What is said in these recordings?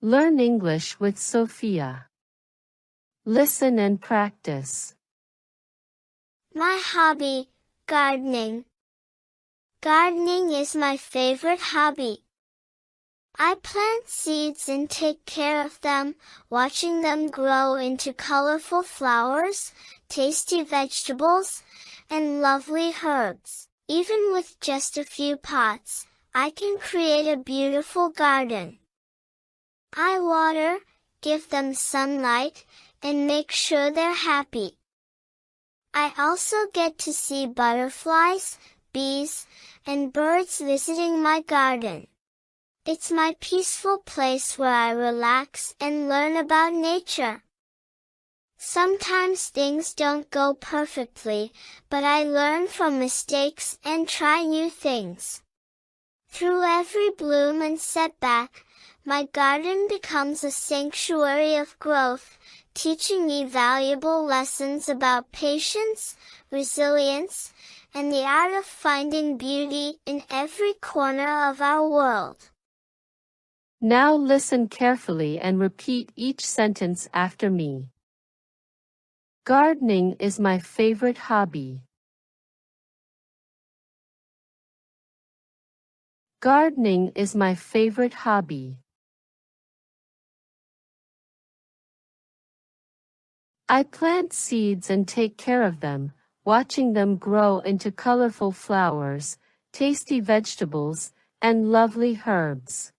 Learn English with Sophia. Listen and practice. My hobby, gardening. Gardening is my favorite hobby. I plant seeds and take care of them, watching them grow into colorful flowers, tasty vegetables, and lovely herbs. Even with just a few pots, I can create a beautiful garden. I water, give them sunlight, and make sure they're happy. I also get to see butterflies, bees, and birds visiting my garden. It's my peaceful place where I relax and learn about nature. Sometimes things don't go perfectly, but I learn from mistakes and try new things. Through every bloom and setback, my garden becomes a sanctuary of growth, teaching me valuable lessons about patience, resilience, and the art of finding beauty in every corner of our world. Now listen carefully and repeat each sentence after me. Gardening is my favorite hobby. Gardening is my favorite hobby. I plant seeds and take care of them, watching them grow into colorful flowers, tasty vegetables, and lovely herbs.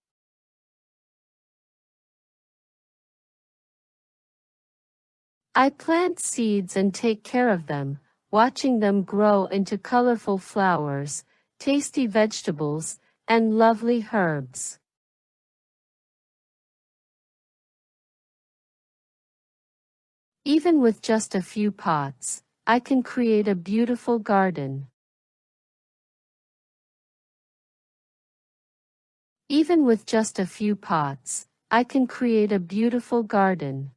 I plant seeds and take care of them, watching them grow into colorful flowers, tasty vegetables, and lovely herbs. Even with just a few pots, I can create a beautiful garden. Even with just a few pots, I can create a beautiful garden.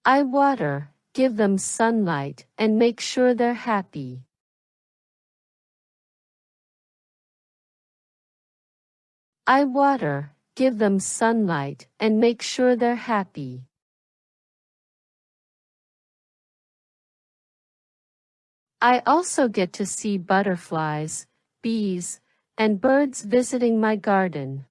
I water, give them sunlight, and make sure they're happy. I water, give them sunlight, and make sure they're happy. I also get to see butterflies, bees, and birds visiting my garden.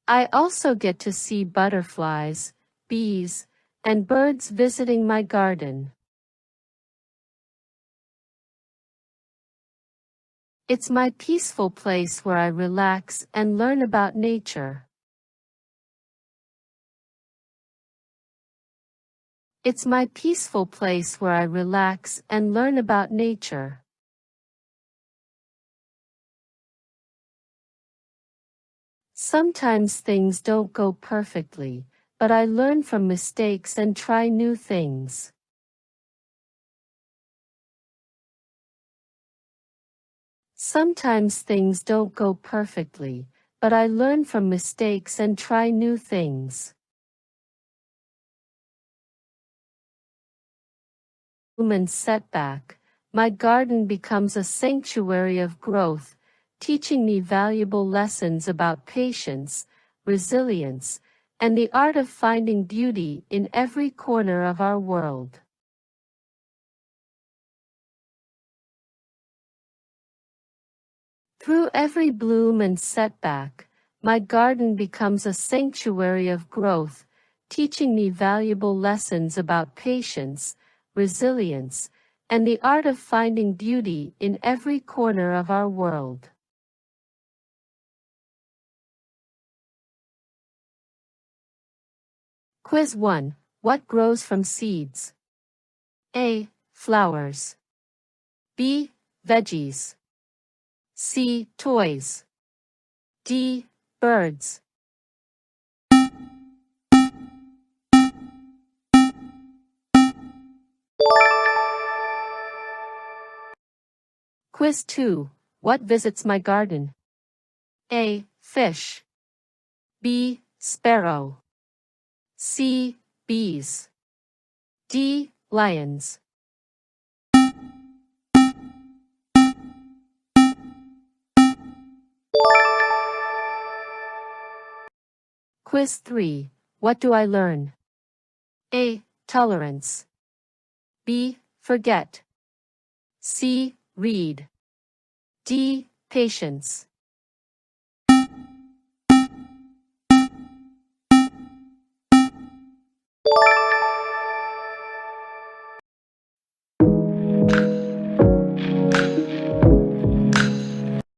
I also get to see butterflies, bees, and birds visiting my garden. It's my peaceful place where I relax and learn about nature. It's my peaceful place where I relax and learn about nature. Sometimes things don't go perfectly, but I learn from mistakes and try new things. Sometimes things don't go perfectly, but I learn from mistakes and try new things. And setback, my garden becomes a sanctuary of growth, teaching me valuable lessons about patience, resilience, and the art of finding beauty in every corner of our world. Through every bloom and setback, my garden becomes a sanctuary of growth, teaching me valuable lessons about patience, resilience, and the art of finding beauty in every corner of our world. Quiz 1. What grows from seeds? A. Flowers. B. Veggies. C. Toys. D. Birds. Quiz 2. What visits my garden? A. Fish. B. Sparrow. C. Bees. D. Lions. Quiz 3. What do I learn? A. Tolerance. B. Forget. C. Read. D. Patience.